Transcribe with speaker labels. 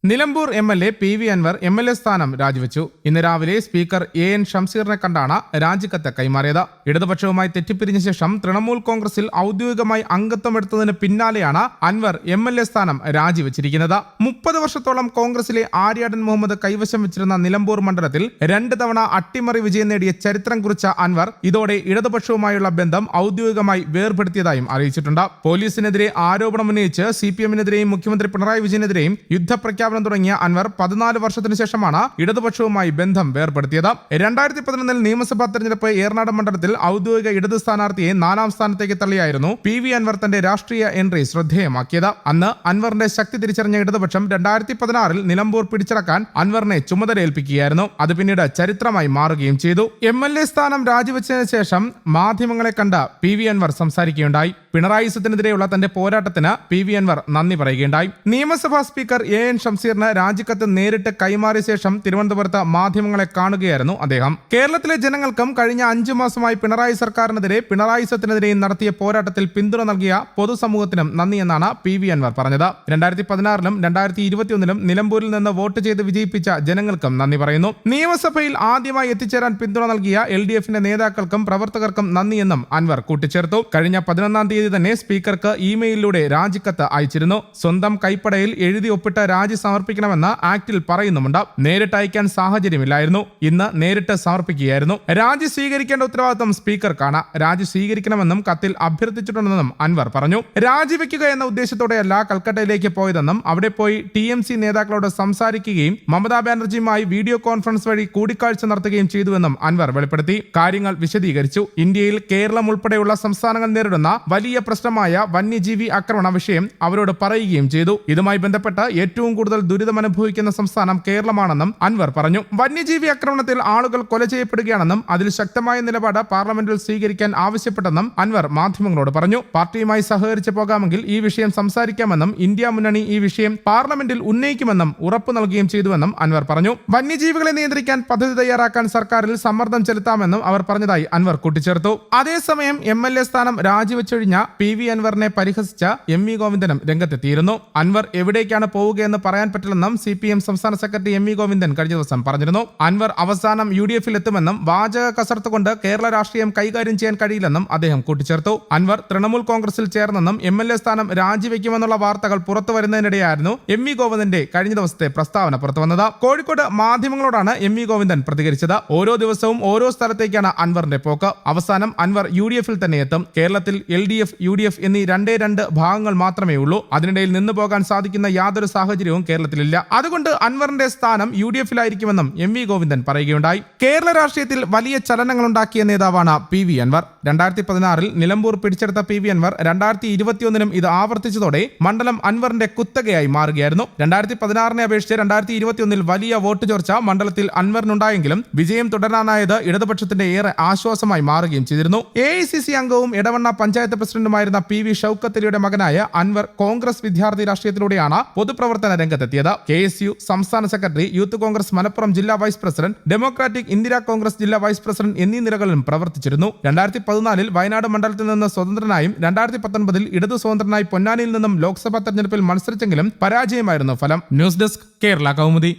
Speaker 1: Nilambur MLA PV Anvar MLA സ്ഥാനം രാജിവെച്ചു. ഇന്ന് രാവിലെ സ്പീക്കർ AN ഷംസീറിനെ കണ്ടാണ് രാജിക്കത്ത് കൈമാറിയത്. ഇടതുപക്ഷവുമായി തെറ്റിപ്പിരിഞ്ഞ ശേഷം തൃണമൂൽ കോൺഗ്രസിൽ ഔദ്യോഗികമായി അംഗത്വമെടുത്തതിന് പിന്നാലെയാണ് അൻവർ MLA സ്ഥാനം രാജിവെച്ചിരിക്കുന്നത്. 30 വർഷത്തോളം കോൺഗ്രസിലെ ആര്യാടൻ മുഹമ്മദ് കൈവശം വെച്ചിരുന്ന നിലമ്പൂർ മണ്ഡലത്തിൽ 2 തവണ അട്ടിമറി വിജയം നേടിയ ചരിത്രം കുറിച്ച അൻവർ ഇതോടെ ഇടതുപക്ഷവുമായുള്ള ബന്ധം ഔദ്യോഗികമായി വേർപെടുത്തിയതായും അറിയിച്ചിട്ടുണ്ട്. പോലീസിനെതിരെ ആരോപണമുന്നയിച്ച് CPM-നെതിരെയും മുഖ്യമന്ത്രി പിണറായി വിജയനെതിരെയും യുദ്ധപ്രഖ്യാപനം തുടങ്ങിയ അൻവർ 14 വർഷത്തിനു ശേഷമാണ് ഇടതുപക്ഷവുമായി ബന്ധം വേർപെടുത്തിയത്. 2011 നിയമസഭാ തെരഞ്ഞെടുപ്പ് ഏറനാട് മണ്ഡലത്തിൽ ഔദ്യോഗിക ഇടത് സ്ഥാനാർത്ഥിയെ 4ാം സ്ഥാനത്തേക്ക് തള്ളിയായിരുന്നു PV അൻവർ തന്റെ രാഷ്ട്രീയ എൻട്രി ശ്രദ്ധേയമാക്കിയത്. അന്ന് അൻവറിന്റെ ശക്തി തിരിച്ചറിഞ്ഞ ഇടതുപക്ഷം 2016 നിലമ്പൂർ പിടിച്ചടക്കാൻ അൻവറിനെ ചുമതലയേൽപ്പിക്കുകയായിരുന്നു. അത് പിന്നീട് ചരിത്രമായി മാറുകയും ചെയ്തു. MLA സ്ഥാനം രാജിവെച്ചതിന് ശേഷം മാധ്യമങ്ങളെ കണ്ട PV അൻവർ സംസാരിക്കുകയുണ്ടായി. പിണറായിസത്തിനെതിരെയുള്ള തന്റെ പോരാട്ടത്തിന് PV അൻവർ നന്ദി പറയുകയുണ്ടായി. നിയമസഭാ സ്പീക്കർ AN ഷംസീറിന് രാജിക്കത്ത് നേരിട്ട് കൈമാറിയ ശേഷം തിരുവനന്തപുരത്ത് മാധ്യമങ്ങളെ കാണുകയായിരുന്നു അദ്ദേഹം. കേരളത്തിലെ ജനങ്ങൾക്കും കഴിഞ്ഞ 5 മാസമായി പിണറായി സർക്കാരിനെതിരെ പിണറായിസത്തിനെതിരെയും നടത്തിയ പോരാട്ടത്തിൽ പിന്തുണ നൽകിയ പൊതുസമൂഹത്തിനും നന്ദിയെന്നാണ് PV അൻവർ പറഞ്ഞത്. 2016 2021 നിലമ്പൂരിൽ നിന്ന് വോട്ട് ചെയ്ത് വിജയിപ്പിച്ച ജനങ്ങൾക്കും നന്ദി പറയുന്നു. നിയമസഭയിൽ ആദ്യമായി എത്തിച്ചേരാൻ പിന്തുണ നൽകിയ LDF-ന്റെ നേതാക്കൾക്കും പ്രവർത്തകർക്കും നന്ദിയെന്നും അൻവർ കൂട്ടിച്ചേർത്തു. കഴിഞ്ഞ 11-ാം തീയതി തന്നെ സ്പീക്കർക്ക് ഇമെയിലിലൂടെ രാജിക്കത്ത് അയച്ചിരുന്നു. സ്വന്തം കൈപ്പടയിൽ എഴുതി ഒപ്പിട്ട് രാജി സമർപ്പിക്കണമെന്ന് ആക്ടിൽ പറയുന്നുമുണ്ട്. നേരിട്ട് അയക്കാൻ സാഹചര്യമില്ലായിരുന്നു. ഇന്ന് നേരിട്ട് സമർപ്പിക്കുകയായിരുന്നു. രാജി സ്വീകരിക്കേണ്ട ഉത്തരവാദിത്തം സ്പീക്കർക്കാണ്. രാജി സ്വീകരിക്കണമെന്നും കത്തിൽ അഭ്യർത്ഥിച്ചിട്ടുണ്ടെന്നും അൻവർ പറഞ്ഞു. രാജിവെക്കുക എന്ന ഉദ്ദേശത്തോടെയല്ല കൽക്കട്ടയിലേക്ക് പോയതെന്നും അവിടെ പോയി TMC നേതാക്കളോട് സംസാരിക്കുകയും മമതാ ബാനർജിയുമായി വീഡിയോ കോൺഫറൻസ് വഴി കൂടിക്കാഴ്ച നടത്തുകയും ചെയ്തുവെന്നും അൻവർ വെളിപ്പെടുത്തി. കാര്യങ്ങൾ വിശദീകരിച്ചു. ഇന്ത്യയിൽ കേരളം ഉൾപ്പെടെയുള്ള സംസ്ഥാനങ്ങൾ നേരിടുന്ന വലിയ പ്രശ്നമായ വന്യജീവി ആക്രമണ വിഷയം അവരോട് പറയുകയും ചെയ്തു. ഇതുമായി ബന്ധപ്പെട്ട് ഏറ്റവും കൂടുതൽ ദുരിതമനുഭവിക്കുന്ന സംസ്ഥാനം കേരളമാണെന്നും അൻവർ പറഞ്ഞു. വന്യജീവി ആക്രമണത്തിൽ ആളുകൾ കൊല ചെയ്യപ്പെടുകയാണെന്നും അതിൽ ശക്തമായ നിലപാട് പാർലമെന്റിൽ സ്വീകരിക്കാൻ ആവശ്യപ്പെട്ടെന്നും അൻവർ മാധ്യമങ്ങളോട് പറഞ്ഞു. പാർട്ടിയുമായി സഹകരിച്ചു പോകാമെങ്കിൽ ഈ വിഷയം സംസാരിക്കാമെന്നും ഇന്ത്യ മുന്നണി ഈ വിഷയം പാർലമെന്റിൽ ഉന്നയിക്കുമെന്നും ഉറപ്പു നൽകുകയും ചെയ്തുവെന്നും അൻവർ പറഞ്ഞു. വന്യജീവികളെ നിയന്ത്രിക്കാൻ പദ്ധതി തയ്യാറാക്കാൻ സർക്കാരിൽ സമ്മർദ്ദം ചെലുത്താമെന്നും അവർ പറഞ്ഞതായി അൻവർ കൂട്ടിച്ചേർത്തു. അതേസമയം MLA സ്ഥാനം രാജിവെച്ചൊഴിഞ്ഞ PV അൻവറിനെ പരിഹസിച്ച MV ഗോവിന്ദനും രംഗത്തെത്തിയിരുന്നു. അൻവർ എവിടേക്കാണ് പോവുകയെന്ന് പറയാൻ പറ്റില്ലെന്നും CPM സംസ്ഥാന സെക്രട്ടറി MV ഗോവിന്ദൻ കഴിഞ്ഞ ദിവസം പറഞ്ഞിരുന്നു. അൻവർ അവസാനം UDF-ൽ എത്തുമെന്നും വാചക കസർത്ത് കൊണ്ട് കേരള രാഷ്ട്രീയം കൈകാര്യം ചെയ്യാൻ കഴിയില്ലെന്നും അദ്ദേഹം കൂട്ടിച്ചേർത്തു. അൻവർ തൃണമൂൽ കോൺഗ്രസിൽ ചേർന്നെന്നും MLA സ്ഥാനം രാജിവെക്കുമെന്നുള്ള വാർത്തകൾ പുറത്തു വരുന്നതിനിടെയായിരുന്നു MV ഗോവിന്ദന്റെ കഴിഞ്ഞ ദിവസത്തെ പ്രസ്താവന പുറത്തുവന്നത്. കോഴിക്കോട് മാധ്യമങ്ങളോടാണ് MV ഗോവിന്ദൻ പ്രതികരിച്ചത്. ഓരോ ദിവസവും ഓരോ സ്ഥലത്തേക്കാണ് അൻവറിന്റെ പോക്ക്. അവസാനം അൻവർ UDF-ൽ തന്നെ എത്തും. കേരളത്തിൽ LDF UDF എന്നീ 2 ഭാഗങ്ങൾ മാത്രമേ ഉള്ളൂ. അതിനിടയിൽ നിന്ന് പോകാൻ സാധിക്കുന്ന യാതൊരു സാഹചര്യവും കേരളത്തിലില്ല. അതുകൊണ്ട് അൻവറിന്റെ സ്ഥാനം UDF-ലായിരിക്കുമെന്നും MV ഗോവിന്ദൻ പറയുകയുണ്ടായി. കേരള രാഷ്ട്രീയത്തിൽ വലിയ ചലനങ്ങളുണ്ടാക്കിയ നേതാവാണ് PV അൻവർ. 2016 നിലമ്പൂർ പിടിച്ചെടുത്ത PV അൻവർ 2021 ഇത് ആവർത്തിച്ചതോടെ മണ്ഡലം അൻവറിന്റെ കുത്തകയായി മാറുകയായിരുന്നു. 2016 അപേക്ഷിച്ച് 2021 വലിയ വോട്ട് ചോർച്ച മണ്ഡലത്തിൽ അൻവറിനുണ്ടായെങ്കിലും വിജയം തുടരാനായത് ഇടതുപക്ഷത്തിന്റെ ഏറെ ആശ്വാസമായി മാറുകയും ചെയ്തിരുന്നു. AICC അംഗവും ഇടവണ്ണ പഞ്ചായത്ത് പ്രസിഡന്റുമായിരുന്ന PV ഷൗക്കത്ത് അലിയുടെ മകനായ അൻവർ കോൺഗ്രസ് വിദ്യാർത്ഥി രാഷ്ട്രീയത്തിലൂടെയാണ് പൊതുപ്രവർത്തന രംഗത്തെത്തിയത്. KSU സംസ്ഥാന സെക്രട്ടറി, യൂത്ത് കോൺഗ്രസ് മലപ്പുറം ജില്ലാ vice president, Democratic Indira Congress ജില്ലാ വൈസ് പ്രസിഡന്റ് എന്നീ നിലകളിലും പ്രവർത്തിച്ചിരുന്നു. 2014 വയനാട് മണ്ഡലത്തിൽ നിന്ന് സ്വതന്ത്രനായും 2019 ഇടതു സ്വതന്ത്രനായി പൊന്നാനിയിൽ നിന്നും ലോക്സഭാ തെരഞ്ഞെടുപ്പിൽ മത്സരിച്ചെങ്കിലും പരാജയമായിരുന്നു ഫലം. News desk Kerala Kaumudi.